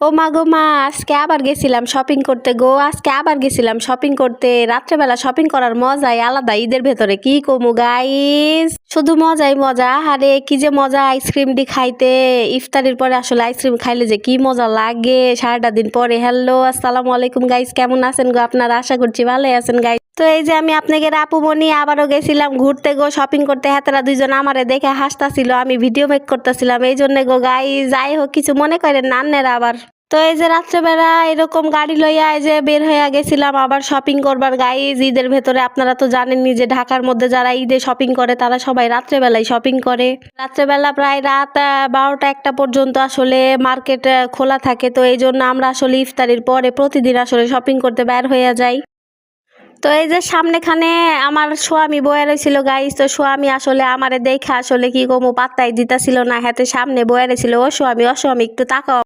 ও মা গো মা, আজকে আবার গেছিলাম শপিং করতে গো। আজকে আবার গেছিলাম শপিং করতে। রাত্রেবেলা শপিং করার মজাই আলাদা। ঈদের ভেতরে কি কমু গাইস, শুধু মজাই মজা। আরে কি যে মজা আইসক্রিম ডি খাইতে। ইফতারির পরে আসলে আইসক্রিম খাইলে যে কি মজা লাগে সারাটা দিন পরে। হ্যালো, আসসালামু আলাইকুম গাইস, কেমন আছেন গো আপনারা? আশা করছি ভালোই আছেন গাইস। তো এই যে আমি আপনাকে আপুমনি আবারও গেছিলাম ঘুরতে গো, শপিং করতে। হাতেরা দুইজন আমারে দেখে হাসতাছিল, আমি ভিডিও মেক করতেছিলাম, এই জন্য গো গাইস। যাই হোক, কিছু মনে করেন না আন্নেরা আবার। তো এই যে রাত্রেবেলা এরকম গাড়ি লইয়া এই যে বের হয়ে গেছিলাম আবার শপিং করবার গাইজ। ঈদের ভেতরে আপনারা তো জানেনই যে ঢাকার মধ্যে যারা ঈদে শপিং করে তারা সবাই রাত্রেবেলায় শপিং করে। রাত্রেবেলা প্রায় রাত 12টা-1টা পর্যন্ত আসলে মার্কেট খোলা থাকে। তো এই জন্য আমরা আসলে ইফতারির পরে প্রতিদিন আসলে শপিং করতে বের হয়ে যাই। তো এই যে সামনেখানে আমার স্বামী বয়ে রয়েছিল গাইস। তো স্বামী আসলে আমারে দেখে আসলে কি কমু পাত্তাই দিতাছিল না, হাতে সামনে বয়ে রয়েছিল। ও স্বামী একটু তাকাও।